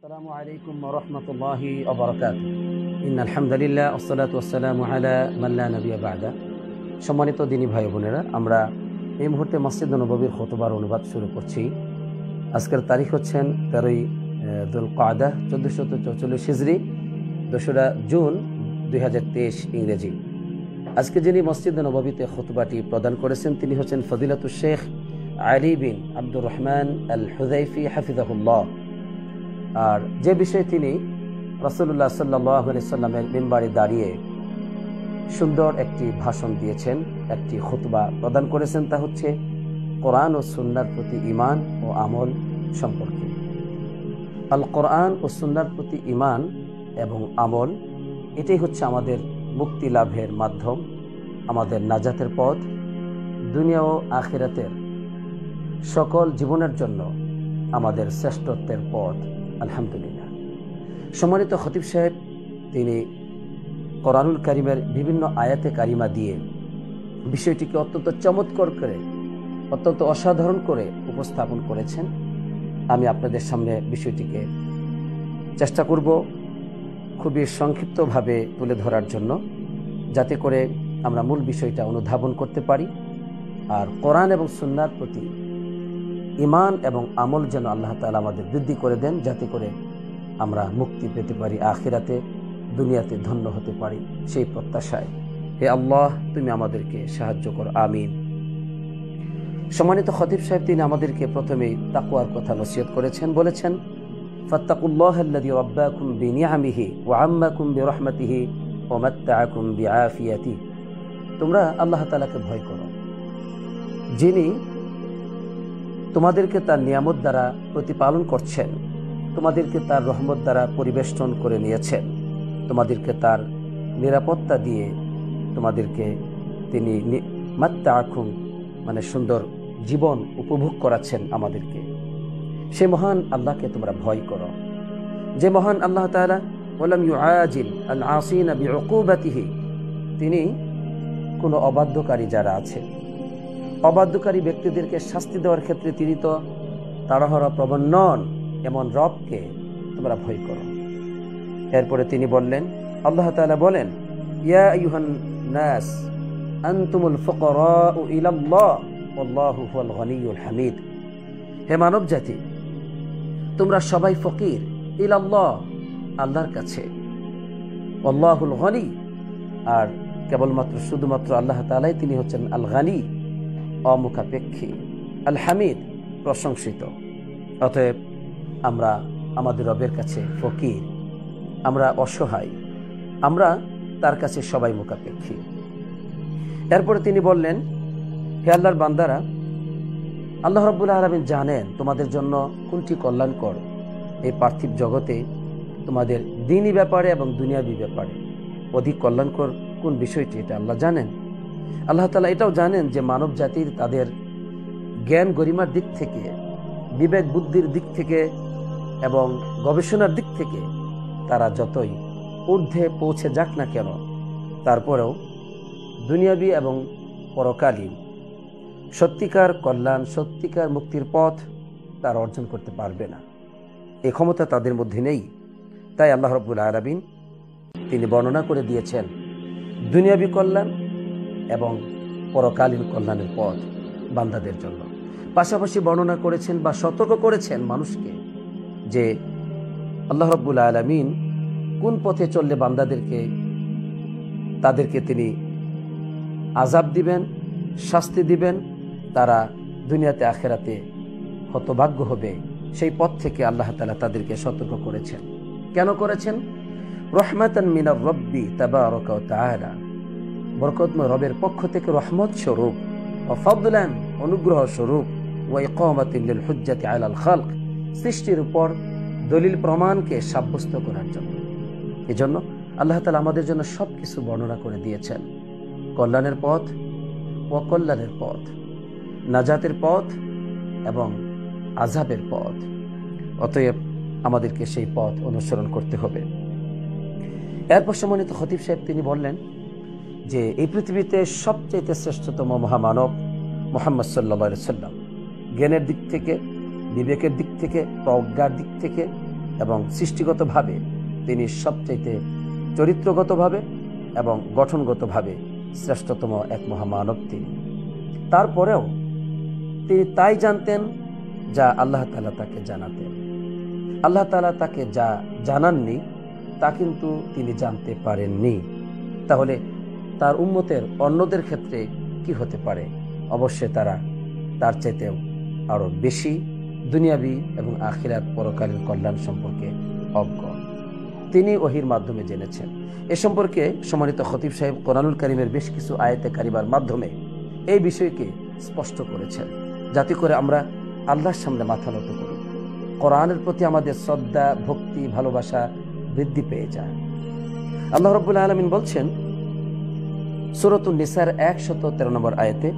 আসসালামু আলাইকুম ওয়া রাহমাতুল্লাহি ওয়া বারাকাতুহু। ইন্নাল হামদুলিল্লাহ ওয়াসসালাতু ওয়াসসালামু আলা মান লা নাবিয়্যা বা'দা। সম্মানিত দিনী ভাই বোনেরা, আমরা এই মুহূর্তে মসজিদ নববীর খুতবার অনুবাদ শুরু করছি। আজকের তারিখ হচ্ছেন 13ই যুলকাদা 1444 হিজরি, 2রা জুন 2023 ইংরেজি। আজকে যিনি মসজিদ নববীতে খুতবাটি প্রদান করেছেন তিনি হচ্ছেন ফজিলাতুশ শেখ আলী বিন আব্দুর রহমান আল হুযাইফি হাফিজাহুল্লাহ। আর যে বিষয়ে তিনি রাসূলুল্লাহ সাল্লাল্লাহু আলাইহি সাল্লামের মিম্বারে দাঁড়িয়ে সুন্দর একটি ভাষণ দিয়েছেন, একটি খুতবা প্রদান করেছেন, তা হচ্ছে কোরআন ও সুন্নাহর প্রতি ঈমান ও আমল সম্পর্কে। আল কোরআন ও সুন্নাহর প্রতি ঈমান এবং আমল, এটাই হচ্ছে আমাদের মুক্তি লাভের মাধ্যম, আমাদের নাজাতের পথ, দুনিয়া ও আখিরাতের সকল জীবনের জন্য আমাদের শ্রেষ্ঠত্বের পথ। আলহামদুলিল্লাহ। সম্মানিত খতিব সাহেব তিনি কোরআনুল কারীমের বিভিন্ন আয়াতে কারিমা দিয়ে বিষয়টিকে অত্যন্ত চমৎকার করে, অত্যন্ত অসাধারণ করে উপস্থাপন করেছেন। আমি আপনাদের সামনে বিষয়টিকে চেষ্টা করব খুবই সংক্ষিপ্তভাবে তুলে ধরার জন্য, যাতে করে আমরা মূল বিষয়টা অনুধাবন করতে পারি। আর কোরআন এবং সুন্নাহর প্রতি ঈমান এবং আমল যেন আল্লাহ তাআলা আমাদের বৃদ্ধি করে দেন, যাতে করে আমরা মুক্তি পেতে পারি, আখিরাতে দুনিয়াতে ধন্য হতে পারি, সেই প্রত্যাশায়। হে আল্লাহ, তুমি আমাদেরকে সাহায্য করো, আমিন। সম্মানিত খতিব সাহেব তিনি আমাদেরকে প্রথমেই তাকওয়ার কথা নসিহত করেছেন, বলেছেন ফাত্তাকুল্লাহাল্লাযী রাব্বাকুম বিনিআমিহি ওয়া আম্মাকুম বিরহমাতিহি ওয়া মাত্তাআকুম বিআফিয়াতিহি। তোমরা আল্লাহ তাআলাকে ভয় করো, যিনি তোমাদেরকে তার নিয়ামত দ্বারা প্রতিপালন করছেন, তোমাদেরকে তার রহমত দ্বারা পরিবেষ্টন করে নিয়েছেন, তোমাদেরকে তার নিরাপত্তা দিয়ে তোমাদেরকে তিনি মাত্তাআকুম মানে সুন্দর জীবন উপভোগ করাচ্ছেন আমাদেরকে। সে মহান আল্লাহকে তোমরা ভয় করো, যে মহান আল্লাহ তাআলা ওয়ালাম ইউআজিল আল আসিনা বিউকুবাতিহি, তিনি কোনো অবাধ্যকারী যারা আছে, অবাধ্যকারী ব্যক্তিদেরকে শাস্তি দেওয়ার ক্ষেত্রে তিনি তো তাড়াহুড়া প্রবণ নন, এমন রবকে তোমরা ভয় করো। এরপরে তিনি বললেন, আল্লাহ তাআলা বলেন ইয়া আইয়ুহান নাস আনতুমুল ফুকারাউ ইলাল্লাহ ওয়াল্লাহু হুয়াল গনিয়্যুল হামিদ। হে মানব জাতি, তোমরা সবাই ফকির ইলাল্লাহ, আল্লাহর কাছে, ওয়াল্লাহুল গনি, আর কেবলমাত্র শুধুমাত্র আল্লাহ তাআলাই তিনি হচ্ছেন আল গনি, অমুখাপেক্ষী, আল হামিদ, প্রশংসিত। অতএব আমরা আমাদের রবের কাছে ফকির, আমরা অসহায়, আমরা তার কাছে সবাই মুখাপেক্ষী। এরপরে তিনি বললেন, হে আল্লাহর বান্দারা, আল্লাহ রাব্বুল আলামিন জানেন তোমাদের জন্য কোনটি কল্যাণকর এই পার্থিব জগতে, তোমাদের দ্বীনি ব্যাপারে এবং দুনিয়াবী ব্যাপারে অধিক কল্যাণকর কোন বিষয়টি, এটা আল্লাহ জানেন। আল্লাহ তাআলা এটাও জানেন যে মানব জাতির তাদের জ্ঞান গরিমার দিক থেকে, বিবেক বুদ্ধির দিক থেকে এবং গবেষণার দিক থেকে তারা যতই ঊর্ধ্বে পৌঁছে যাক না কেন, তারপরেও দুনিয়াবী এবং পরকালীন সত্যিকার কল্যাণ, সত্যিকার মুক্তির পথ তারা অর্জন করতে পারবে না। এই ক্ষমতা তাদের মধ্যে নেই। তাই আল্লাহ রাব্বুল আলামিন তিনি বর্ণনা করে দিয়েছেন দুনিয়াবী কল্যাণ এবং পরকালীন কল্যাণের পথ বান্দাদের জন্য। পাশাপাশি বর্ণনা করেছেন বা সতর্ক করেছেন মানুষকে যে আল্লাহ রাব্বুল আলামিন কোন পথে চললে তাদেরকে তিনি আযাব দিবেন, শাস্তি দিবেন, তারা দুনিয়াতে আখিরাতে হতভাগ্য হবে। সেই পথ থেকে আল্লাহ তাআলা তাদেরকে সতর্ক করেছেন। কেন করেছেন? রহমাতান মিনার রব্বি তাবারাকা ওয়া তাআলা, বরকতময় রবের পক্ষ থেকে রহমত স্বরূপ, ওয়া ফাদলান, অনুগ্রহ স্বরূপ, ওয়া ইকামাতিন লিল হুজ্জাতি আলাল খালক, সৃষ্টির উপর দলিল প্রমাণকে সাব্যস্ত করার জন্য। এজন্য আল্লাহ তাআলা আমাদের জন্য সবকিছু বর্ণনা করে দিয়েছেন, কল্যাণের পথ, অকল্যাণের পথ, নাজাতের পথ এবং আযাবের পথ। অতএব আমাদেরকে সেই পথ অনুসরণ করতে হবে। এরপর সম্মানিত খতিব সাহেব তিনি বললেন যে এই পৃথিবীতে সবচেয়ে শ্রেষ্ঠতম মহামানব মুহাম্মদ সাল্লাল্লাহু আলাইহি সাল্লাম, জ্ঞানের দিক থেকে, বিবেকের দিক থেকে, প্রজ্ঞার দিক থেকে এবং সৃষ্টিগতভাবে তিনি সবচাইতে চরিত্রগতভাবে এবং গঠনগতভাবে শ্রেষ্ঠতম এক মহামানব তিনি। তারপরেও তিনি তাই জানতেন যা আল্লাহ তাআলা তাকে জানাতেন। আল্লাহ তাআলা তাকে যা জানাননি তা কিন্তু তিনি জানতে পারেননি। তাহলে তার উম্মতের অন্যদের ক্ষেত্রে কি হতে পারে? অবশ্যই তারা তার চাইতেও আরো বেশি দুনিয়াবি এবং আখিরাত পরকালীন কল্যাণ সম্পর্কে অজ্ঞ। তিনি ওহির মাধ্যমে জেনেছেন। এ সম্পর্কে সম্মানিত খতিব সাহেব কোরআনুল কারীমের বেশ কিছু আয়াতে কারিমার মাধ্যমে এই বিষয়কে স্পষ্ট করেছেন, যাতে করে আমরা আল্লাহর সামনে মাথা নত করি, কোরআনের প্রতি আমাদের শ্রদ্ধা, ভক্তি, ভালোবাসা বৃদ্ধি পেয়ে যায়। আল্লাহ রাব্বুল আলামিন বলছেন সূরাতুন নিসার 113 নম্বর আয়াতে,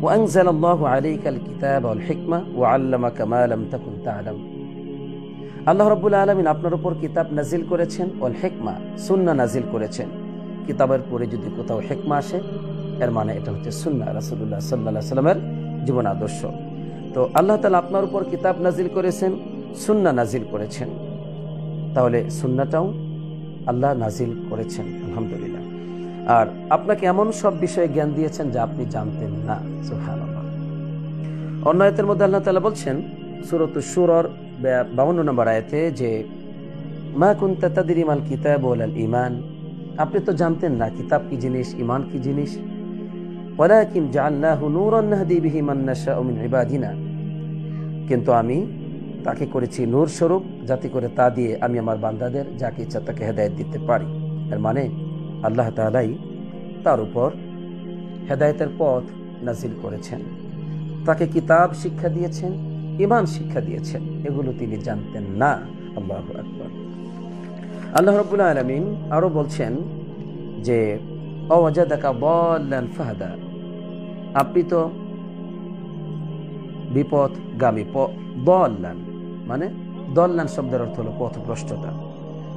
ওয়ানজালাল্লাহু আলাইকাল কিতাবা ওয়াল হিকমা ওয়া আল্লামাকা মা লাম তাকুন তা'লাম। আল্লাহ রাব্বুল আলামিন আপনার উপর কিতাব নাজিল করেছেন, ওয়াল হিকমা সুন্নাহ নাজিল করেছেন। কিতাবের পরে যদি কোথাও হিকমা আসে, এর মানে এটা হচ্ছে সুন্নাহ, রাসূলুল্লাহ সাল্লাল্লাহু আলাইহি ওয়াসাল্লামের জীবন আদর্শ। তো আল্লাহ তাআলা আপনার উপর কিতাব নাজিল করেছেন, সুন্নাহ নাজিল করেছেন, তাহলে সুন্নাহটাও আল্লাহ নাজিল করেছেন, আলহামদুলিল্লাহ। আর আপনাকে এমন সব বিষয়ে জ্ঞান দিয়েছেন যা আপনি জানতেন না, সুবহানাল্লাহ। অন্য আয়াতের মধ্যে আল্লাহ তাআলা বলছেন সূরাতুশ শুরার 52 নম্বর আয়াতে যে মা কুনতা তাদরি মাল কিতাব ওয়াল ঈমান, আপনি তো জানতেন না কিতাব কি জিনিস, ঈমান কি জিনিস। ওয়ালাকিন জাআলনাহু নূরান নাহদি বিহি মান নাশাউ মিন ইবাদিনা, কিন্তু আমি তাকে করেছি নূর স্বরূপ, যাতে করে তা দিয়ে আমি আমার বান্দাদের যাকে ইচ্ছা তাকে হেদায়েত দিতে পারি। এর মানে আল্লাহ তাআলাই তার উপর হেদায়েতের পথ নাজিল করেছেন, তাকে কিতাব শিক্ষা দিয়েছেন, ঈমান শিক্ষা দিয়েছেন, এগুলো তিনি জানতেন না। আল্লাহু আকবার। আল্লাহ রাব্বুল আলামিন আরো বলছেন যে ওয়াজাদাকা দাল্লান ফাহাদা, আপনি তো বিপথগামী, দাল্লান মানে দাল্লান শব্দের অর্থ হলো পথভ্রষ্টতা।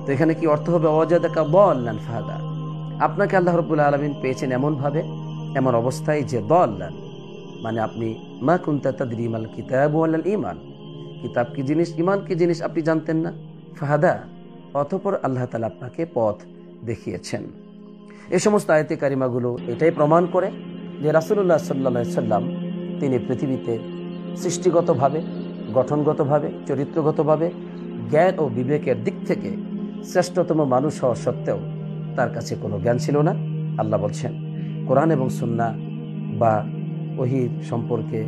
তো এখানে কি অর্থ হবে ওয়াজাদাকা দাল্লান ফাহাদা, আপনাকে আল্লাহ রাব্বুল আলামিন পেয়েছেন এমন ভাবে, এমন অবস্থায় যে দাল্লান মানে আপনি মা কুনতা তাদরি মাল কিতাব ওয়াল ঈমান, কিতাব কি জিনিস, ঈমান কি জিনিস আপনি জানতেন না। ফাহাদা, অতঃপর আল্লাহ তাআলা আপনাকে পথ দেখিয়েছেন। এই সমস্ত আয়াতে কারিমাগুলো এটাই প্রমাণ করে যে রাসূলুল্লাহ সাল্লাল্লাহু আলাইহি সাল্লাম তিনি পৃথিবীতে সৃষ্টিগতভাবে, গঠনগতভাবে, চরিত্রগতভাবে, জ্ঞান ও বিবেকের দিক থেকে শ্রেষ্ঠতম মানুষ হওয়া সত্ত্বেও তার কাছে কোনো জ্ঞান ছিল না। আল্লাহ বলছেন কোরআন এবং সুন্নাহ বা ওহীর সম্পর্কে,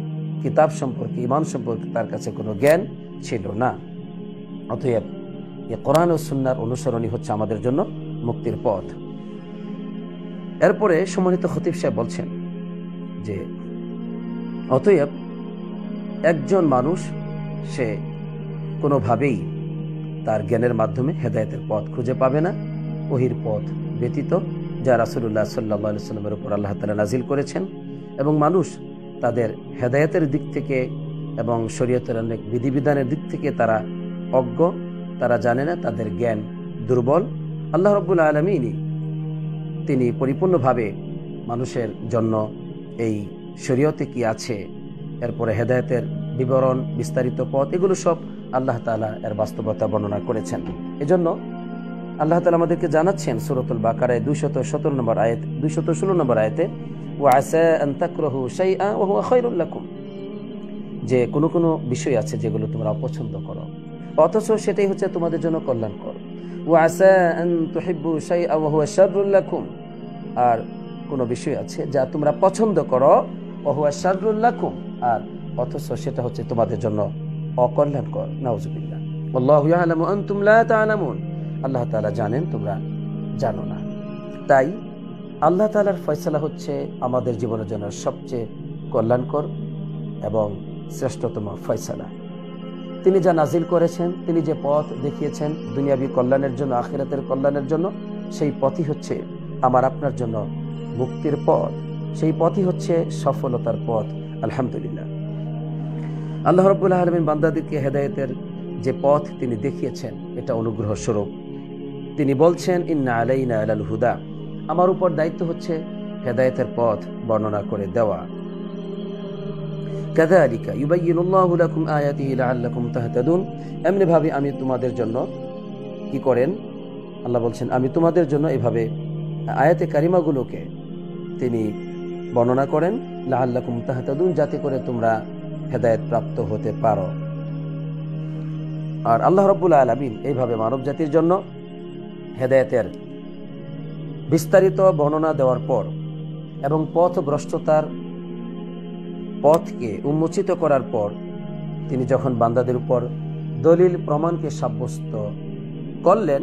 কিতাব সম্পর্কে, ঈমান সম্পর্কে তার কাছে কোনো জ্ঞান ছিল না। অতএব এই কোরআন ও সুন্নাহর অনুসরণই হচ্ছে আমাদের জন্য মুক্তির পথ। এরপরে সম্মানিত খতিব সাহেব বলছেন যে অতএব একজন মানুষ সে কোনোভাবেই তার জ্ঞানের মাধ্যমে হেদায়েতের পথ খুঁজে পাবে না ওহীর পথ ব্যতীত, যা রাসূলুল্লাহ সাল্লাল্লাহু আলাইহি ওয়াসাল্লামের উপর আল্লাহ তাআলা নাজিল করেছেন। এবং মানুষ তাদের হেদায়েতের দিক থেকে এবং শরীয়তের অনেক বিধিবিধানের দিক থেকে তারা অজ্ঞ, তারা জানে না, তাদের জ্ঞান দুর্বল। আল্লাহ রাব্বুল আলামিন তিনি পরিপূর্ণভাবে মানুষের জন্য এই শরীয়তে কি আছে, এরপরে হেদায়েতের বিবরণ, বিস্তারিত পথ, এগুলো সব আল্লাহ তাআলা এর বাস্তবতা বর্ণনা করেছেন। এজন্য আল্লাহ তাআলা আমাদেরকে জানাচ্ছেন সূরাতুল বাকারায় 217 নম্বর আয়াত, 216 নম্বর আয়াতে, ওয়া আসা আন তাকরাহু শাইআ ওয়া হুয়া খায়রুল লাকুম, যে কোনো কোনো বিষয় আছে যেগুলো তোমরা অপছন্দ করো, অথচ সেটাই হচ্ছে তোমাদের জন্য কল্যাণকর। ওয়া আসা আন তুহিব্বু শাইআ ওয়া হুয়া শাররুল লাকুম, আর কোনো বিষয় আছে যা তোমরা পছন্দ করো, ওয়া হুয়া শাররুল লাকুম, আর অথচ সেটা হচ্ছে তোমাদের জন্য অকল্যাণকর। নাউযুবিল্লাহ। আল্লাহু ইয়ালামু আনতুম লা তা'লামুন, আল্লাহ তাআলা জানেন তোমরা জানো না। তাই আল্লাহ তাআলার ফয়সালা হচ্ছে আমাদের জীবনের জন্য সবচেয়ে কল্যাণকর এবং শ্রেষ্ঠতম ফয়সালা। তিনি যা নাজিল করেছেন, তিনি যে পথ দেখিয়েছেন দুনিয়াবী কল্যাণের জন্য, আখিরাতের কল্যাণের জন্য, সেই পথই হচ্ছে আমার আপনার জন্য মুক্তির পথ, সেই পথই হচ্ছে সফলতার পথ। আলহামদুলিল্লাহ। আল্লাহ রাব্বুল আলামিন বান্দাদেরকে হেদায়েতের যে পথ তিনি দেখিয়েছেন, এটা অনুগ্রহ স্বরূপ। তিনি বলছেন ইন্না আলাইনা আলাল হুদা, আমার উপর দায়িত্ব হচ্ছে হেদায়েতের পথ বর্ণনা করে দেওয়া। কাযালিকা ইউবাইয়িনুল্লাহু লাকুম আয়াতিহি লাআল্লাকুম তাহতাদুন। এমনি ভাবে আমি তোমাদের জন্য কি করেন, আল্লাহ বলছেন আমি তোমাদের জন্য এভাবে আয়াতে কারিমাগুলোকে তিনি বর্ণনা করেন, লাআল্লাকুম তাহতাদুন, যাতে করে তোমরা হেদায়েত প্রাপ্ত হতে পারো। আর আল্লাহ রাব্বুল আলামিন এইভাবে মানব জাতির জন্য হেদায়েতের বিস্তারিত বর্ণনা দেওয়ার পর এবং পথভ্রষ্টতার পথকে উন্মোচিত করার পর তিনি যখন বান্দাদের উপর দলিল প্রমাণকে সাব্যস্ত করলেন,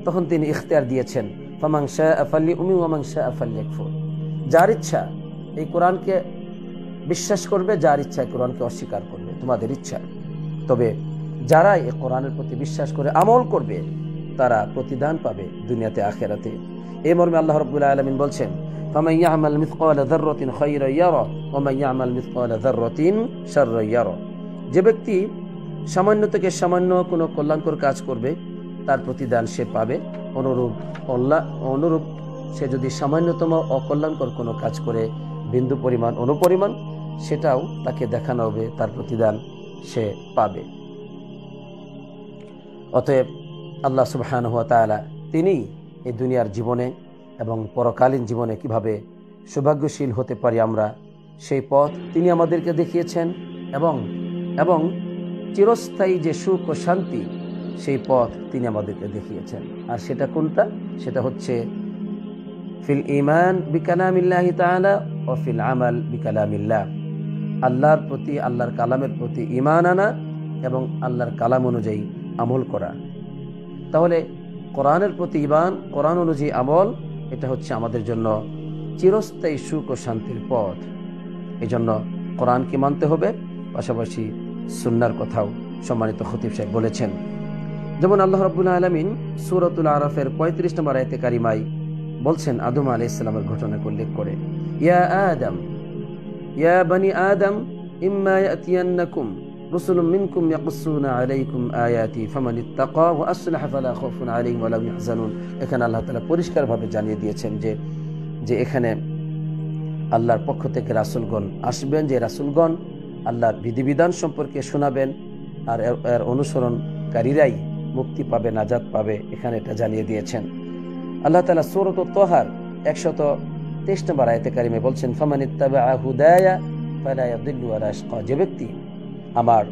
তখন তিনি ইখতিয়ার দিয়েছেন, ফামান শাআ ফালইউমিন ওয়া মান শাআ ফালইয়াকফুর। যার ইচ্ছা এই কোরআনকে বিশ্বাস করবে, যার ইচ্ছা এই কোরআনকে অস্বীকার করবে, তোমাদের ইচ্ছা। তবে যারা এই কোরআনের প্রতি বিশ্বাস করে আমল করবে তারা প্রতিদান পাবে দুনিয়াতে আখিরাতে। এই মর্মে আল্লাহ রাব্বুল আলামিন বলছেন, ফামান ইয়ামাল মিসকালা যাররাতিন খায়রান ইয়ারা ওয়া মান ইয়ামাল মিসকালা যাররাতিন শাররান ইয়ারা। যে ব্যক্তি সামান্য থেকে সামান্য কোনো কল্যাণকর কাজ করবে তার প্রতিদান সে পাবে। অনুরূপ সে যদি সামান্যতম অকল্যাণকর কোনো কাজ করে বিন্দু পরিমাণ অনুপরিমাণ, সেটাও তাকে দেখানো হবে, তার প্রতিদান সে পাবে। অতএব আল্লাহ সুবহানাহু ওয়া তাআলা তিনি এই দুনিয়ার জীবনে এবং পরকালীন জীবনে কিভাবে সৌভাগ্যশীল হতে পারি আমরা, সেই পথ তিনি আমাদেরকে দেখিয়েছেন এবং চিরস্থায়ী যে সুখ ও শান্তি, সেই পথ তিনি আমাদেরকে দেখিয়েছেন। আর সেটা কোনটা? সেটা হচ্ছে ফিল ঈমান বিকালামিল্লাহি তাআলা ওয়া ফিল আমাল বিকালামিল্লাহ। আল্লাহর প্রতি, আল্লাহর কালামের প্রতি ঈমান আনা এবং আল্লাহর কালাম অনুযায়ী আমল করা। তাহলে কোরআনের প্রতি ঈমান, কোরআন অনুযায়ী আমল, এটা হচ্ছে আমাদের জন্য চিরস্থায়ী সুখ ও শান্তির পথ। এই জন্য কোরআনকে মানতে হবে, পাশাপাশি সুন্নাহর কথাও সম্মানিত খতিব সাহেব বলেছেন। যেমন আল্লাহ রাব্বুল আলামিন সূরাতুল আরাফের 35 নম্বর আয়াতে কারিমায় বলছেন, আদম আলাইহিস সালামের ঘটনাকে উল্লেখ করে, ইয়া আদম ইয়া বনি আদম ইম্মা ইয়াতিয়ান্নাকুম রুসুলুম মিনকুম ইয়াকুসুনা আলাইকুম আয়াতি ফামানিত্তাকা ওয়া আসলাহা ফালা খাউফুন আলাইহিম ওয়া লা হুম ইয়াহজানুন। এখানে আল্লাহ তাআলা পরিষ্কারভাবে জানিয়ে দিয়েছেন যে এখানে আল্লাহর পক্ষ থেকে রাসূলগণ আসবেন, যে রাসূলগণ আল্লাহর বিধিবিধান সম্পর্কে শোনাবেন, আর এর অনুসরণকারীরাই মুক্তি পাবে, নাজাত পাবে। এখানে এটা জানিয়ে দিয়েছেন আল্লাহ তাআলা সূরাত তাহার 123 নম্বর আয়াতে কারিমে বলছেন, ফামানিত্তাবা হুদায়া ফালা ইয়াদিল্লু ওয়া লা ইয়াশকা। যে ব্যক্তি আমার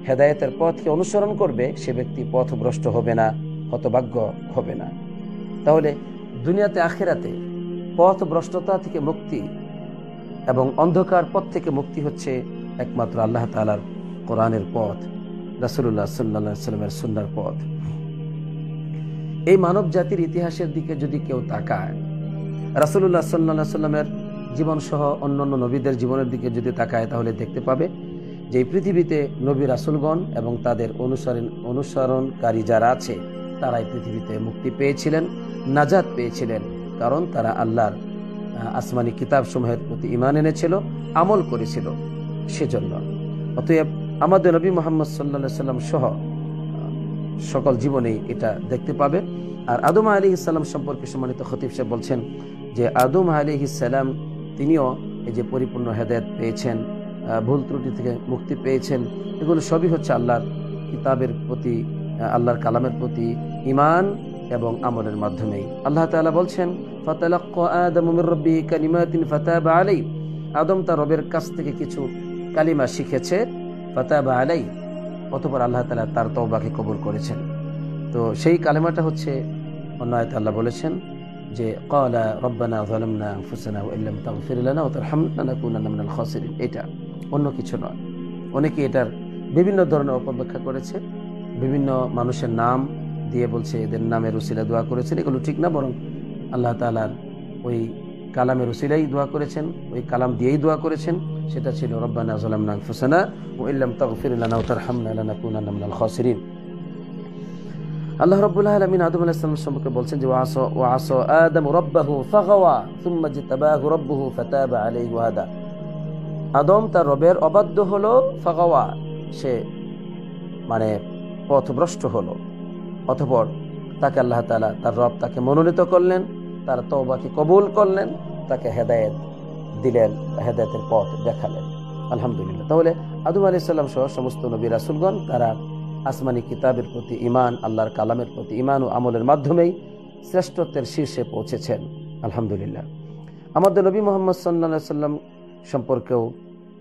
হেদায়েতের পথকে অনুসরণ করবে সে ব্যক্তি পথভ্রষ্ট হবে না, হতভাগ্য হবে না। তাহলে দুনিয়াতে আখিরাতে পথভ্রষ্টতা থেকে মুক্তি এবং অন্ধকার পথ থেকে মুক্তি হচ্ছে একমাত্র আল্লাহ তাআলার কোরআনের পথ, রাসূলুল্লাহ সাল্লাল্লাহু আলাইহি ওয়াসাল্লামের সুন্নাহর পথ। এই মানব জাতির ইতিহাসের দিকে যদি কেউ তাকায়, রাসূলুল্লাহ সাল্লাল্লাহু আলাইহি ওয়াসাল্লামের জীবন সহ অন্যান্য নবীদের জীবনের দিকে যদি তাকায়, তাহলে দেখতে পাবে যে এই পৃথিবীতে নবী রাসূলগণ এবং তাদের অনুসরণকারী যারা আছে তারাই পৃথিবীতে মুক্তি পেয়েছিলেন, নাজাত পেয়েছিলেন, কারণ তারা আল্লাহর আসমানি কিতাবসমূহের প্রতি ঈমান এনেছিল, আমল করেছিল। সেজন্য অতএব আমাদের নবী মুহাম্মদ সাল্লাল্লাহু আলাইহি ওয়াসাল্লাম সহ সকল জীবনেই এটা দেখতে পাবে। আর আদম আলাইহিস সালাম সম্পর্কে সম্মানিত খতিব সাহেব বলছেন যে আদম আলাইহিস সালাম তিনিও এই যে পরিপূর্ণ হেদায়েত পেয়েছেন, ভুল ত্রুটি থেকে মুক্তি পেয়েছেন, এগুলো সবই হচ্ছে আল্লাহর কিতাবের প্রতি, আল্লাহর কালামের প্রতি ঈমান এবং আমলের মাধ্যমেই। আল্লাহ তাআলা বলছেন, ফাতালাক্কা আদামু মির রাব্বিহি কালিমাতিন ফাতাবা আলাইহি। আদম তার রবের কাছ থেকে কিছু কালিমা শিখেছে, ফাতাবা আলাইহি, অতঃপর আল্লাহ তাআলা তার তওবাকে কবুল করেছেন। তো সেই কালিমাটা হচ্ছে অন্য আয়াতে আল্লাহ বলেছেন যে ক্বালা রব্বানা যালামনা আনফুসানা ওয়া ইল্লাম তাগফির লানা ওয়া তারহামনা লানাকুনান্না মিনাল খাসিরিন। এটা অন্য কিছু নয়। অনেকে এটার বিভিন্ন ধরনের অপব্যাখ্যা করেছে, বিভিন্ন মানুষের নাম দিয়ে বলছে এদের নামের উসিলা দোয়া করেছেন, এগুলো ঠিক না। বরং আল্লাহ তাআলার ওই কালামের উসিলাই দোয়া করেছেন, ওই কালাম দিয়েই দোয়া করেছেন। সেটা ছিল রব্বানা যালামনা আনফুসানা ওয়া ইল্লাম তাগফির লানা ওয়া তারহামনা লানাকুনান্না মিনাল খাসিরিন। আল্লাহ রাব্বুল আলামিন আদম আলাইহিস সালাম সম্পর্কে বলছেন যে ওয়া আসা আদামু রাব্বাহু ফাগাওয়া সুম্মা জিতাবাহু রাব্বুহু ফাতাবা আলাইহি ওয়া হাদা। আদম তার রবের অবাধ্য হলো, ফাগাওয়া, সে মানে পথভ্রষ্ট হলো। অতঃপর তাকে আল্লাহ তাআলা, তার রব তাকে মনোনীত করলেন, তার তওবাকে কবুল করলেন, তাকে হেদায়েত দিলেন, হেদায়েতের পথ দেখালেন। আলহামদুলিল্লাহ। তাহলে আদম আলাইহিস সালাম সহ সমস্ত নবী রাসূলগণ তারা আসমানি কিতাবের প্রতি ঈমান, আল্লাহর কালামের প্রতি ঈমান ও আমলের মাধ্যমেই শ্রেষ্ঠত্বের শীর্ষে পৌঁছেছেন। আলহামদুলিল্লাহ। আমাদের নবী মুহাম্মদ সাল্লাল্লাহু আলাইহি সাল্লাম সম্পর্কেও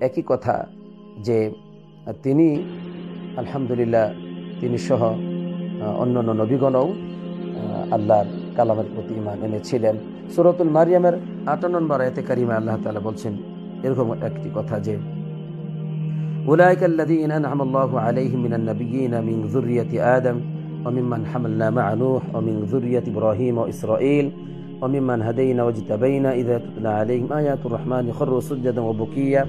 একই কথা, যে তিনি আলহামদুলিল্লাহ তিনি সহ অন্যান্য নবীগণও আল্লাহর কালামের প্রতি ঈমান এনেছিলেন। সূরাতুল মারইয়ামের 58 নম্বর আয়াতে কারিমা আল্লাহ তাআলা বলছেন এরকম একটি কথা, যে উলাইকা আল্লাযীনা আন'আমা আল্লাহু আলাইহিম মিনান নাবিয়্যিনা মিন যুররিয়াতি আদম ওয়া মিম্মান হামালনা মা'a নূহ ওয়া মিন যুররিয়াতি ইব্রাহিম ওয়া ইসরাঈল ওয়া মিম্মান হাদাইনা ওয়াজতাবাইনা ইযা তুতলা আলাইহিম আয়াতুর রাহমানি খাররু সুজদান ওয়া বুকিয়া।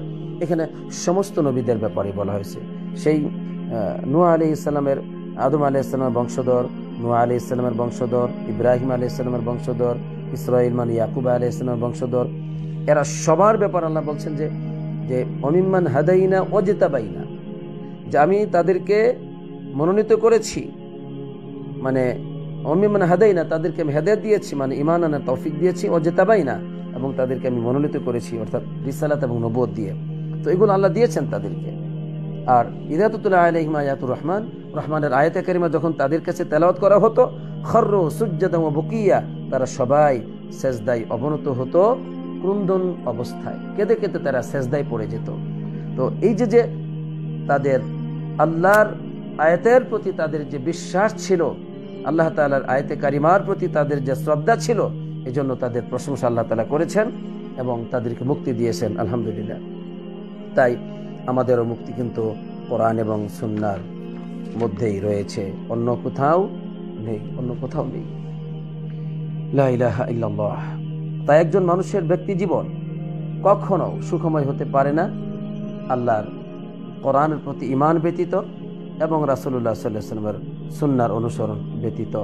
এখানে সমস্ত নবীদের ব্যাপারে বলা হয়েছে। সেই নূহ আলাইহিস সালামের, আদম আলাইহিস সালামের বংশধর, নূহ আলাইহিস সালামের বংশধর, ইব্রাহিম আলাইহিস সালামের বংশধর, ইসরাঈল মানে ইয়াকুব আলাইহিস সালামের বংশধর, এরা সবার ব্যাপারে আল্লাহ বলছেন যে অমিম্মান হাদাইনা ওয়াজতাবাইনা, যে আমি তাদেরকে মনোনীত করেছি, মানে অমিম্মান হাদাইনা তাদেরকে আমি হেদায়েত দিয়েছি, মানে ঈমান আনার তৌফিক দিয়েছি, ওয়াজতাবাইনা এবং তাদেরকে আমি মনোনীত করেছি অর্থাৎ রিসালাত এবং নবুয়ত দিয়ে। তো এগুলো আল্লাহ দিয়েছেন তাদেরকে। আর ইযা তুতলা আলাইহিম আয়াতুর রহমান, রহমানের আয়াতে কারিমা যখন তাদের কাছে তেলাওয়াত করা হতো, খাররু সুজদান ওয়া বুকিয়া, তারা সবাই সেজদায় অবনত হতো, ক্রন্দন অবস্থায়, কেঁদে কেঁদে তারা সেজদায় পড়ে যেত। তো এই যে তাদের আল্লাহর আয়াতের প্রতি তাদের যে বিশ্বাস ছিল, আল্লাহ তাআলার আয়াতে কারিমার প্রতি তাদের যে শ্রদ্ধা ছিল, এজন্য তাদের প্রশংসা আল্লাহ তাআলা করেছেন এবং তাদেরকে মুক্তি দিয়েছেন। আলহামদুলিল্লাহ। তাই আমাদেরও মুক্তি কিন্তু কোরআন এবং সুন্নাহর মধ্যেই রয়েছে, অন্য কোথাও নেই, অন্য কোথাও নেই। লা ইলাহা ইল্লাল্লাহ। তাই একজন মানুষের ব্যক্তি জীবন কখনো সুখময় হতে পারে না আল্লাহর কোরআনের প্রতি ঈমান ব্যতীত এবং রাসূলুল্লাহ সাল্লাল্লাহু আলাইহি ওয়াসাল্লামের সুন্নাহর অনুসরণ ব্যতীত।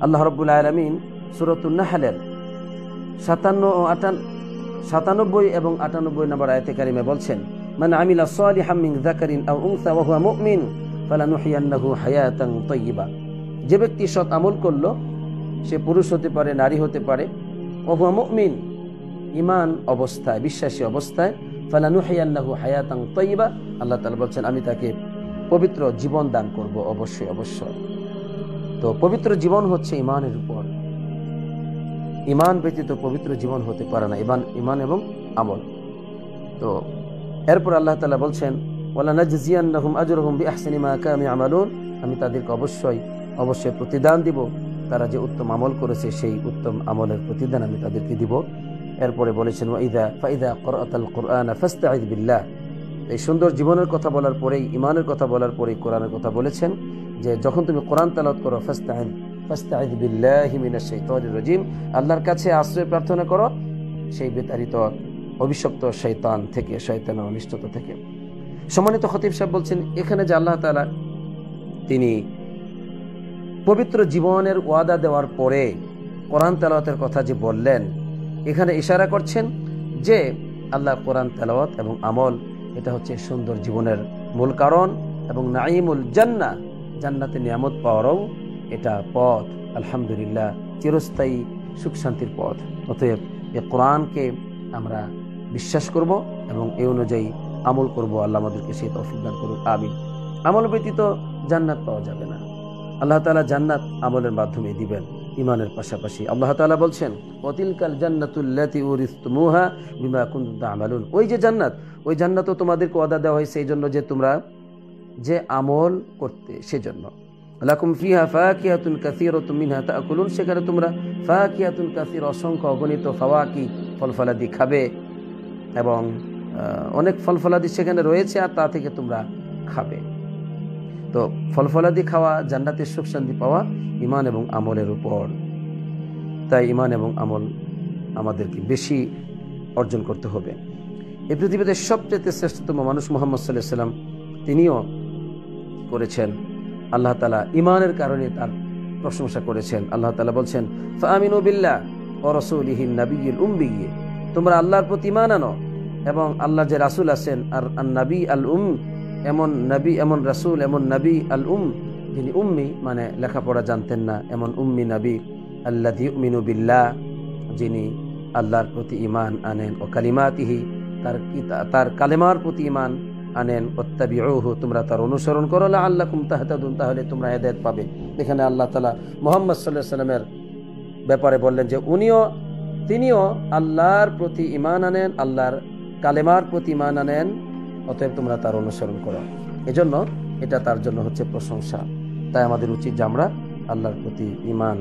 আল্লাহ রাব্বুল আলামিন সূরাতুন নাহলের 97 এবং 98 নম্বর আয়াতে কারিমে বলছেন, মান আমিলা সালিহাম মিন যাকারিন আও উনসা ওয়া হুয়া মুমিন ফালানুহইয়ান্নাহু হায়াতান তাইয়্যিবা। যে ব্যক্তি সৎ আমল করলো, সে পুরুষ হতে পারে, নারী হতে পারে, ওয়া হুয়া মুমিন, ঈমান অবস্থায়, বিশ্বাসী অবস্থায়, ফালানুহইয়ান্নাহু হায়াতান তাইয়্যিবা, আল্লাহ তাআলা বলছেন আমি তাকে পবিত্র জীবন দান করব। অবশ্যই অবশ্যই। তো পবিত্র জীবন হচ্ছে ঈমানের উপর, ঈমান ব্যতীত পবিত্র জীবন হতে পারে না, ঈমান এবং আমল। তো এরপর আল্লাহ তাআলা বলছেন ওয়ালা নাজজিয়ান্নাহুম আজরাহুম বিআহসানি মা কানু ইয়ামালুন, আমি তাদেরকে অবশ্যই প্রতিদান দিব, তারা যে উত্তম আমল করেছে সেই উত্তম আমলের প্রতিদান আমি তাদেরকে দিব। এরপরে বলেছেন ফাইদা ক্রাআতাল কুরআনা ফাস্তাইয বিল্লাহ। এই সুন্দর জীবনের কথা বলার পরেই, ঈমানের কথা বলার পরেই কোরআনের কথা বলেছেন যে যখন তুমি কোরআন তেলাওয়াত করো, ফাস্তাইয বিল্লাহি মিনাশ শাইতানির রাজিম, আল্লাহর কাছে আশ্রয় প্রার্থনা করো সেই বিতাড়িত অভিশপ্ত শয়তান থেকে, শয়তানের অনিষ্টতা থেকে। সম্মানিত খতিব সাহেব বলছেন এখানে যে আল্লাহ তাআলা তিনি পবিত্র জীবনের ওয়াদা দেওয়ার পরে কোরআন তেলাওয়াতের কথা যে বললেন, এখানে ইশারা করছেন যে আল্লাহ কোরআন তেলাওয়াত এবং আমল এটা হচ্ছে সুন্দর জীবনের মূল কারণ এবং নাঈমুল জান্নাহ, জান্নাতে নিয়ামত পাওয়ারও এটা পথ। আলহামদুলিল্লাহ, চিরস্থায়ী সুখ শান্তির পথ। অতএব এই কোরআনকে আমরা বিশ্বাস করব এবং এই অনুযায়ী আমল করব। আল্লাহ আমাদেরকে সেই তৌফিক দান করুক, আমিন। আমল ব্যতীত জান্নাত পাওয়া যাবে না। আল্লাহ তাআলা জান্নাত আমলের মাধ্যমে দিবেন, ঈমানের পাশাপাশি। আল্লাহ তাআলা বলছেন ওয়াতিলকাল জান্নাতুল্লাতী উরিসতুমুহা বিমা কুনতুম তা'মালুন, ওই যে জান্নাত, ওই জান্নাতও তোমাদেরকে ওয়াদা দেওয়া হয়েছে এই জন্য যে তোমরা যে আমল করতে, সেজন্য। লাকুম ফিহা ফাকিহাতুন কাসীরাতুম মিনহা তা'কুলুন, সেখানে তোমরা ফাকিহাতুন কাসীরা, অসংখ্য অগণিত ফাওয়াকি, ফলফলাদি খাবে এবং অনেক ফলফলাদি সেখানে রয়েছে আর তা থেকে তোমরা খাবে। তো ফলফলাদি খাওয়া, জান্নাতের সুখ শান্তি পাওয়া ঈমান এবং আমলের উপর। তাই ঈমান এবং আমল আমাদেরকে বেশি অর্জন করতে হবে। এই পৃথিবীতে সবচেয়ে শ্রেষ্ঠতম মানুষ মুহাম্মদ সাল্লাল্লাহু আলাইহি ওয়াসাল্লাম, তিনিও করেছেন। আল্লাহ তাআলা ঈমানের কারণে তার প্রশংসা করেছেন। আল্লাহ তাআলা বলছেন ফাআমিনু বিল্লাহ ওয়া রাসূলিহিন নাবিয়্যিল উম্মিয়্যি, তোমরা আল্লাহর প্রতি ঈমান আনো এবং আল্লাহ যে রাসূল আছেন আর নবী আল উম, এমন নবী, এমন রাসূল, এমন নবী আল উম, যিনি উম্মি মানে লেখাপড়া জানতেন না, এমন উম্মি নবী, আল্লাযী ইউমিনু বিল্লাহ, যিনি আল্লাহর প্রতি ঈমান আনেন, ও কালিমাতিহি তার কালেমার প্রতি ঈমান আনেন, ওয়াত্তাবিউহু তোমরা তার অনুসরণ করো, লাআল্লাকুম তাহতাদুন তাহলে তোমরা হেদায়েত পাবে। এখানে আল্লাহ তাআলা মুহাম্মদ সাল্লাল্লাহু আলাইহি সাল্লামের ব্যাপারে বললেন যে তিনিও আল্লাহর প্রতি ঈমান আনেন, আল্লাহর কালেমার প্রতি ঈমান আনেন, অতএব তোমরা তার অনুসরণ করো। এজন্য এটা তার জন্য হচ্ছে প্রশংসা। তাই আমাদের উচিত যে আমরা আল্লাহর প্রতি ঈমান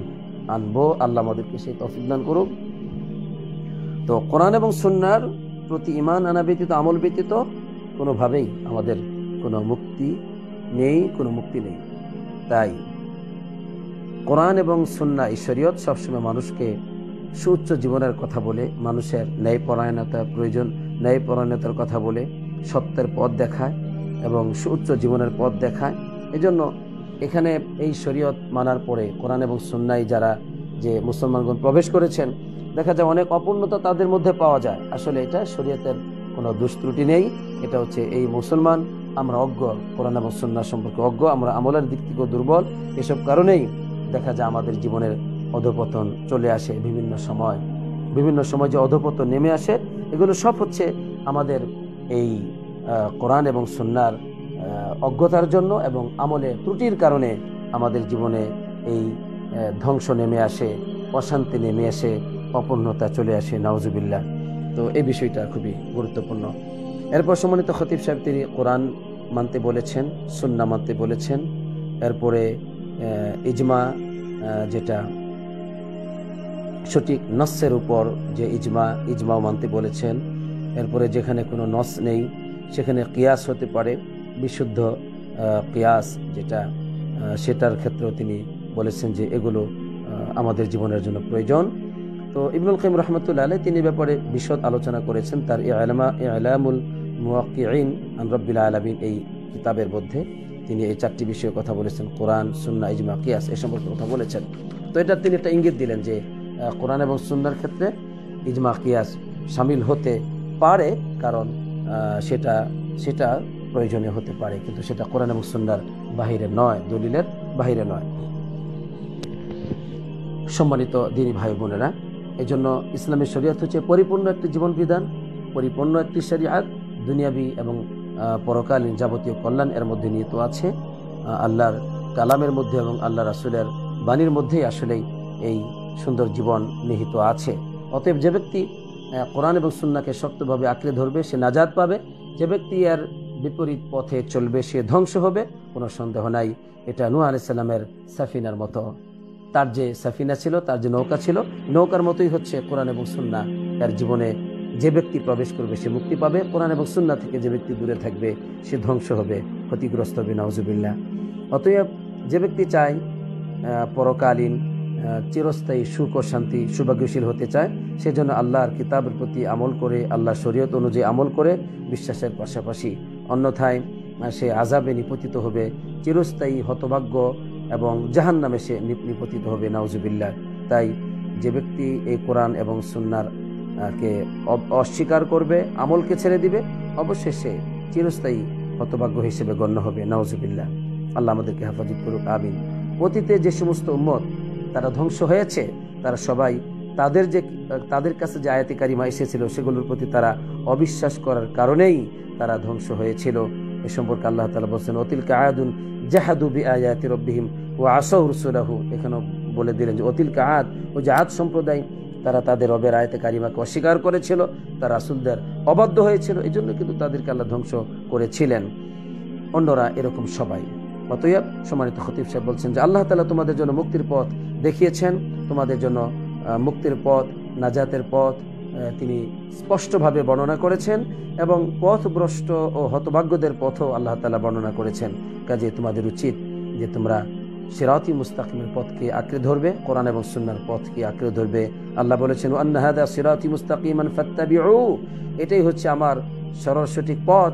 আনবো। আল্লাহ আমাদেরকে সেই তৌফিক দান করুক। তো কোরআন এবং সুন্নাহর প্রতি ঈমান আনা ব্যতীত, আমল ব্যতীত কোনোভাবেই আমাদের কোনো মুক্তি নেই, কোনো মুক্তি নেই। তাই কোরআন এবং সুন্নাহ, এই শরীয়ত সবসময় মানুষকে সুউচ্চ জীবনের কথা বলে, মানুষের ন্যায়পরায়ণতার কথা বলে, সত্যের পথ দেখায় এবং সুউচ্চ জীবনের পথ দেখায়। এজন্য এখানে এই শরীয়ত মানার পরে কোরআন এবং সুন্নাহয় যারা যে মুসলমানগণ প্রবেশ করেছেন, দেখা যায় অনেক অপূর্ণতা তাদের মধ্যে পাওয়া যায়। আসলে এটা শরীয়তের কোনো দুষ্ত্রুটি নেই, এটা হচ্ছে এই মুসলমান আমরা অজ্ঞ, কোরআন এবং সুন্নাহ সম্পর্কে অজ্ঞ, আমরা আমলের দিক থেকেও দুর্বল। এসব কারণেই দেখা যায় আমাদের জীবনের অধঃপতন চলে আসে। বিভিন্ন সময় যে অধঃপতন নেমে আসে, এগুলো সব হচ্ছে আমাদের এই কোরআন এবং সুন্নাহর অজ্ঞতার জন্য এবং আমলে ত্রুটির কারণে আমাদের জীবনে এই ধ্বংস নেমে আসে, অশান্তি নেমে আসে, অপূর্ণতা চলে আসে, নাউজুবিল্লাহ। তো এই বিষয়টা খুবই গুরুত্বপূর্ণ। এরপর সম্মানিত খতিব সাহেব তিনি কোরআন মানতে বলেছেন, সুন্নাহ মানতে বলেছেন। এরপরে ইজমা, যেটা সঠিক নসের উপর যে ইজমাও মানতে বলেছেন। এরপরে যেখানে কোনো নস নেই সেখানে কিয়াস হতে পারে, বিশুদ্ধ কিয়াস যেটা, সেটার ক্ষেত্রেও তিনি বলেছেন যে এগুলো আমাদের জীবনের জন্য প্রয়োজন। তো ইবনুল কাইয়িম রাহমাতুল্লাহ আলাইহি তিনি ব্যাপারে বিশদ আলোচনা করেছেন তার ইলামুল মুওয়াক্কিঈন আন রাব্বিল আলামিন এই কিতাবের মধ্যে। তিনি এই চারটি বিষয়ে কথা বলেছেন, কোরআন, সুন্নাহ, ইজমা, কিয়াস, এই সম্পর্কে কথা বলেছেন। তো এটা তিনি একটা ইঙ্গিত দিলেন যে কোরআন এবং সুন্নাহর ক্ষেত্রে ইজমা, কিয়াস শামিল হতে পারে, কারণ সেটা প্রয়োজনীয় হতে পারে, কিন্তু সেটা কোরআন এবং সুন্নাহর বাহিরে নয়, দলিলের বাহিরে নয়। সম্মানিত দ্বীনী ভাই বোনেরা, এই জন্য ইসলামের শরীয়ত হচ্ছে পরিপূর্ণ একটি জীবন বিধান, পরিপূর্ণ একটি শরীয়ত, দুনিয়াবী এবং পরকালীন যাবতীয় কল্যাণ এর মধ্যে নিহিত আছে। আল্লাহর কালামের মধ্যে এবং আল্লাহ রাসূলের বাণীর মধ্যেই আসলেই এই সুন্দর জীবন নিহিত আছে। অতএব যে ব্যক্তি কোরআন এবং সুন্নাহকে শক্তভাবে আঁকড়ে ধরবে সে নাজাত পাবে, যে ব্যক্তি এর বিপরীত পথে চলবে সে ধ্বংস হবে, কোনো সন্দেহ নাই। এটা নূহ আলাইহিস সালামের সাফিনার মতো, তার যে সাফিনা ছিল, তার যে নৌকা ছিল, নৌকার মতোই হচ্ছে কোরআন এবং সুন্নাহ। তার জীবনে যে ব্যক্তি প্রবেশ করবে সে মুক্তি পাবে, কোরআন এবং সুন্নাহ থেকে যে ব্যক্তি দূরে থাকবে সে ধ্বংস হবে, ক্ষতিগ্রস্ত হবে, নাউজুবিল্লাহ। অতএব যে ব্যক্তি চায় পরকালীন চিরস্থায়ী সুখ ও শান্তি, সৌভাগ্যশীল হতে চায়, সেজন্য আল্লাহর কিতাবের প্রতি আমল করে, আল্লাহর শরীয়ত অনুযায়ী আমল করে বিশ্বাসের পাশাপাশি, অন্যথায় সে আযাবে নিপতিত হবে, চিরস্থায়ী হতভাগ্য এবং জাহান্নামে সে নিপতিত হবে, নাউজুবিল্লাহ। তাই যে ব্যক্তি এই কোরআন এবং সুন্নাহর কে অস্বীকার করবে, আমলকে ছেড়ে দিবে, অবশ্যই সে চিরস্থায়ী হতভাগ্য হিসেবে গণ্য হবে, নাউজুবিল্লাহ। আল্লাহ আমাদেরকে হেফাজত করুক, আমিন। অতীতে যে সমস্ত উম্মত তারা ধ্বংস হয়েছে, তারা সবাই তাদের কাছে যে আয়াতে কারিমা এসেছিল সেগুলোর প্রতি তারা অবিশ্বাস করার কারণেই তারা ধ্বংস হয়েছিল। এ সম্পর্কে আল্লাহ তাআলা বলেছেন, অতিলকা আয়াদুন জাহাদু বিআয়াতি রাব্বিহিম ওয়া আসাউ রাসূলাহু। এখানে বলে দিলেন যে অতিলকা আদ, ও যে আদ সম্প্রদায়, তারা তাদের রবের আয়াতে কারিমাকে অস্বীকার করেছিল, তারা রাসূলদের অবাধ্য হয়েছিল, এই জন্য কিন্তু তাদেরকে আল্লাহ ধ্বংস করেছিলেন। অন্যরা এরকম সবাই। অতএব সম্মানিত খতিব সাহেব বলছেন যে আল্লাহ তাআলা তোমাদের জন্য মুক্তির পথ দেখিয়েছেন, তোমাদের জন্য মুক্তির পথ, নাজাতের পথ তিনি স্পষ্টভাবে বর্ণনা করেছেন এবং পথভ্রষ্ট ও হতভাগ্যদের পথও আল্লাহ তাআলা বর্ণনা করেছেন। কাজে তোমাদের উচিত যে তোমরা সিরাতি মুস্তাকিমের পথকে আঁকড়ে ধরবে, কোরআন এবং সুন্নাহর পথকে আঁকড়ে ধরবে। আল্লাহ বলেছেন, আন্না হাদা সিরাতি মুস্তাকিমান ফাত্তাবিউ, এটাই হচ্ছে আমার সরল সঠিক পথ,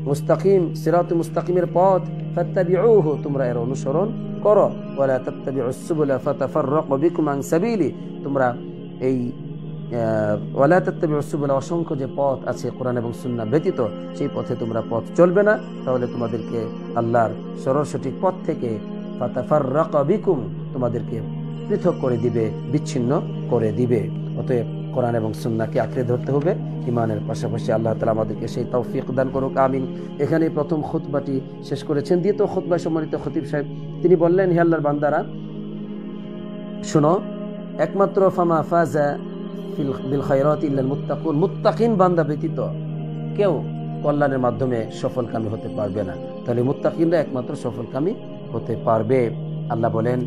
মুস্তাকিম, সিরাতুল মুস্তাকিমের পথ, ফাত্তাবিউহু, তোমরা এর অনুসরণ করো, ওয়ালা তাত্তাবিউস সুবুলা ফাতাফাররাকু বিকুম আন সাবিলি, তোমরা এই ওয়ালা তাত্তাবিউস সুবুলা, অসংখ্য যে পথ আছে কোরআন এবং সুন্নাহ ব্যতীত, সেই পথে তোমরা পথ চলবে না, তাহলে তোমাদেরকে আল্লাহর সরল সঠিক পথ থেকে ফাতাফাররাকু বিকুম, তোমাদেরকে পৃথক করে দিবে, বিচ্ছিন্ন করে দিবে। অতএব কোরআন এবং সুন্নাহকে আঁকড়ে ধরতে হবে ঈমানের পাশাপাশি। আল্লাহ তাআলা আমাদেরকে সেই তৌফিক দান করুক, আমিন। এখানে প্রথম খুতবাটি শেষ করেছেন। দ্বিতীয় খুতবায় সম্মানিত খতিব সাহেব তিনি বললেন, হে আল্লাহর বান্দারা শোনো, একমাত্র ফামা ফাজা বিল খায়রাত ইল্লাল মুত্তাকুন, মুত্তাকিন বান্দা ব্যতীত কেউ কল্যাণের মাধ্যমে সফলকামী হতে পারবে না। তাহলে মুত্তাকিনরা একমাত্র সফলকামী হতে পারবে। আল্লাহ বলেন,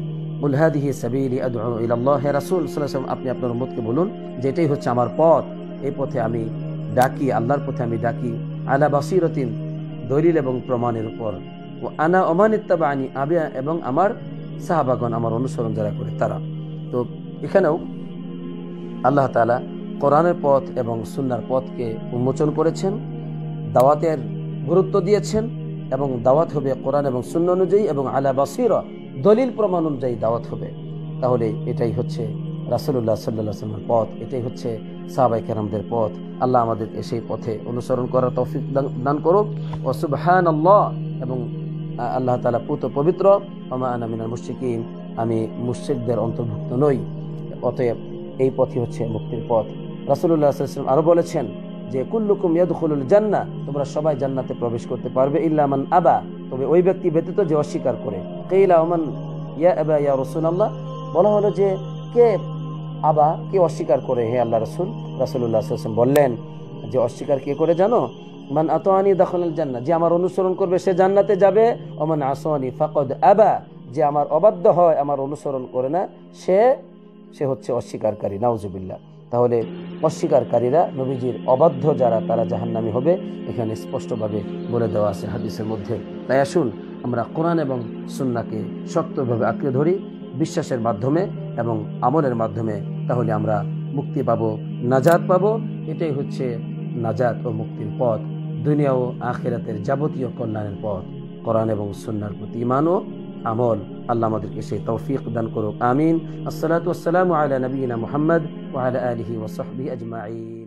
কুল হাদিহি সাবিলি আদউ ইলাল্লাহ, হে রাসূল সাল্লাল্লাহু আলাইহি ওয়াসাল্লাম আপনি আপনার উম্মতকে বলুন যে এটাই হচ্ছে আমার পথ, এই পথে আমি ডাকি, আল্লাহর পথে আমি ডাকি, আলা বাসিরাতিন দলিল এবং প্রমাণের উপর, ও আনা ওমান ইত্তাবানি আমি এবং আমার সাহাবাগণ, আমার অনুসরণ যারা করে তারা। তো এখানেও আল্লাহ তাআলা কোরআনের পথ এবং সুন্নাহর পথকে উন্মোচন করেছেন, দাওয়াতের গুরুত্ব দিয়েছেন এবং দাওয়াত হবে কোরআন এবং সুন্নাহ অনুযায়ী এবং আলা বাসিরা দলিল প্রমাণ অনুযায়ী দাওয়াত হবে। তাহলে এটাই হচ্ছে রাসূলুল্লাহ সাল্লাল্লাহু আলাইহি ওয়াসাল্লামের পথ, এটাই হচ্ছে সাহাবায়ে কেরামদের পথ। আল্লাহ আমাদেরকে সেই পথে অনুসরণ করার তৌফিক দান করুক। ও সুবহানাল্লাহ, এবং আল্লাহ তাআলা পুত পবিত্র, ওমা আনা মিনাল মুশরিকিন, আমি মুশরিকদের অন্তর্ভুক্ত নই। অতএব এই পথই হচ্ছে মুক্তির পথ। রাসূলুল্লাহ সাল্লাল্লাহু আলাইহি ওয়াসাল্লাম আরো বলেছেন যে কুল্লুকুম ইয়াদখুলুল জান্নাহ, তোমরা সবাই জান্নাতে প্রবেশ করতে পারবে, ইল্লা মান আবা, তবে ওই ব্যক্তি ব্যতীত যে অস্বীকার করে। কিলা ওমান ইয়া আবা ইয়া রাসূলুল্লাহ, বলা হলো যে কে আবা, কে অস্বীকার করে হে আল্লাহ রাসূল? রাসূলুল্লাহ সাল্লাল্লাহু আলাইহি ওয়াসাল্লাম বললেন যে অস্বীকার কে করে জানো? মান আতানি দাখালাল জান্নাহ, যে আমার অনুসরণ করবে সে জান্নাতে যাবে। ওমান আসানি ফাকাদ আবা, যে আমার অবাধ্য হয়, আমার অনুসরণ করে না, সে হচ্ছে অস্বীকারী। নাউজুবিল্লাহ। তাহলে অস্বীকারীরা, নবীজির অবাধ্য যারা, তারা জাহান্নামী হবে, এখানে স্পষ্টভাবে বলে দেওয়া আছে হাদিসের মধ্যে। তাই আসুন আমরা কোরআন এবং সুন্নাহকে শক্তভাবে আঁকড়ে ধরি বিশ্বাসের মাধ্যমে এবং আমলের মাধ্যমে, তাহলে আমরা মুক্তি পাবো, নাজাত পাবো। এটাই হচ্ছে নাজাত ও মুক্তির পথ, দুনিয়া ও আখিরাতের যাবতীয় কল্যাণের পথ, কোরআন এবং সুন্নাহর প্রতি ঈমান ও আমল। আল্লাহ আমাদেরকে সেই তৌফিক দান করুক, আমিন। আসসালাতু ওয়াসসালামু আলা নবিয়িনা মুহাম্মদ ওয়া আলা আলিহি ওয়া সাহবিহি আজমাইন।